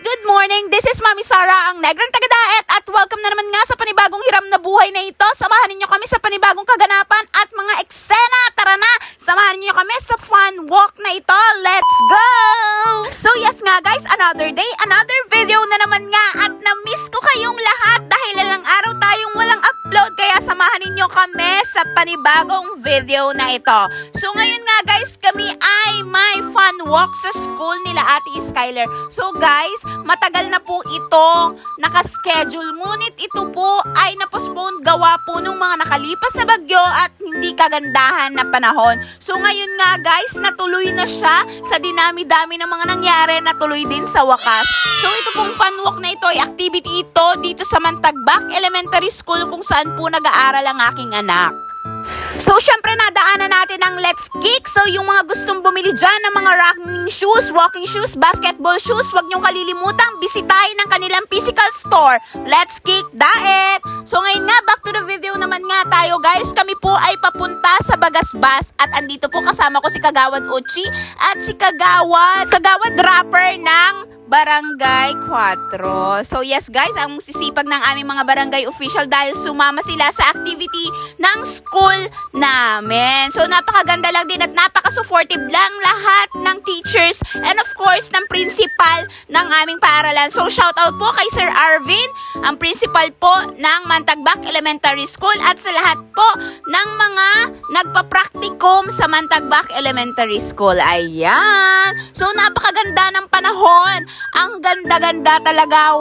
good morning! This is Mami Sara, ang Negrang Tagadaet at welcome na naman nga sa panibagong hiram na buhay na ito. Samahan ninyo kami sa panibagong kaganapan at mga eksena. Tara na! Samahan ninyo kami sa fun walk na ito. Let's go! So yes nga guys, another day, another video na naman nga at na-miss ko kayong lahat dahil ilang araw tayong walang upload kaya samahan ninyo kami sa panibagong video na ito. So ngayon nga guys, kami ay may fun walk sa school nila Ate Skyler. So guys, matagal na po itong nakaschedule. Ngunit ito po ay na-postpone gawa po nung mga nakalipas na bagyo at hindi kagandahan na panahon. So ngayon nga guys, natuloy na siya sa dinami-dami ng mga nangyari, natuloy din sa wakas. So ito pong fun walk na ito ay activity ito dito sa Mantagbak Elementary School kung saan po nag-aaral ang aking anak. So, syempre, nadaanan natin ang Let's Kick. So, yung mga gustong bumili dyan ng mga running shoes, walking shoes, basketball shoes, huwag niyong kalilimutang bisitahin ang kanilang physical store. Let's Kick Daet! So, ngayon nga, back to the video naman nga tayo, guys. Kami po ay papunta sa Bagasbas at andito po kasama ko si Kagawad Uchi at si Kagawad rapper ng Barangay 4. So yes guys, ang sisipag ng aming mga barangay official dahil sumama sila sa activity ng school namin. So napakaganda lang din at napaka-supportive lang lahat ng teachers and of course ng principal ng aming paaralan. So shout out po kay Sir Arvin, ang principal po ng Mantagbak Elementary School at sa lahat po ng mga nagpa-practicum sa Mantagbak Elementary School. Ayan. So napakaganda ng panahon. Ang ganda-ganda talaga,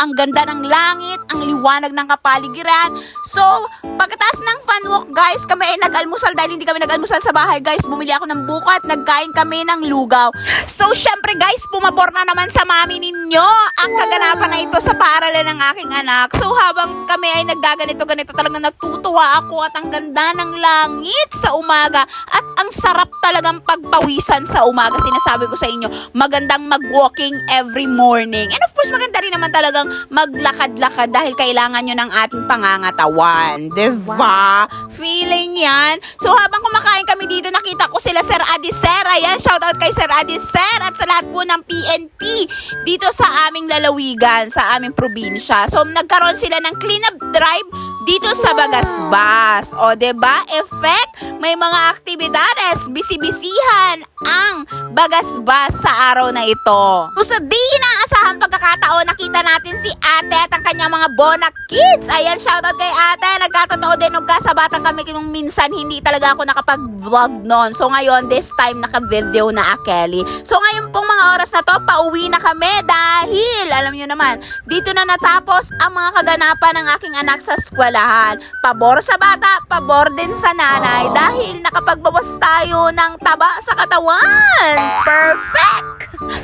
ang ganda ng langit, ang liwanag ng kapaligiran. So, pagkatapos ng fun walk guys, kami ay nag-almusal dahil hindi kami nag-almusal sa bahay guys. Bumili ako ng buko at nagkain kami ng lugaw. So, syempre guys, pumabor na naman sa mami ninyo ang kaganapan na ito sa paaralan ng aking anak. So, habang kami ay naggaganito-ganito talaga natutuwa ako at ang ganda ng langit sa umaga at ang sarap talagang pagpawisan sa umaga. Sinasabi ko sa inyo, magandang mag-walking every morning. And of course, maganda rin naman talagang maglakad-lakad dahil kailangan nyo ng ating pangangatawan. Diba? Feeling yan. So, habang kumakain kami dito, nakita ko sila Sir Adiser. Ayan, shoutout kay Sir Adiser at sa lahat po ng PNP dito sa aming lalawigan, sa aming probinsya. So, nagkaroon sila ng cleanup drive dito sa Bagasbas. O, diba? Effect, may mga aktibidades, bisi-bisihan ang Bagasbas sa araw na ito. So, sa di inaasahang pagkakataon, nakita natin si ate at ang kanyang mga Bonak Kids. Ayan, shoutout kay ate. Nagkatotoo din, nagkasabatan kami kung minsan hindi talaga ako nakapag-vlog noon. So, ngayon, this time, naka-video na Kelly. So, ngayon pong mga oras na to, pauwi na kami dahil, alam nyo naman, dito na natapos ang mga kaganapan ng aking anak sa eskwelahan. Pabor sa bata, pabor din sa nanay dahil nakapagbawas tayo ng taba sa katawan. Perfect!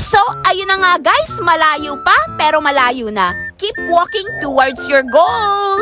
So, ayun na nga guys, malayo pa pero malayo na. Keep walking towards your goal!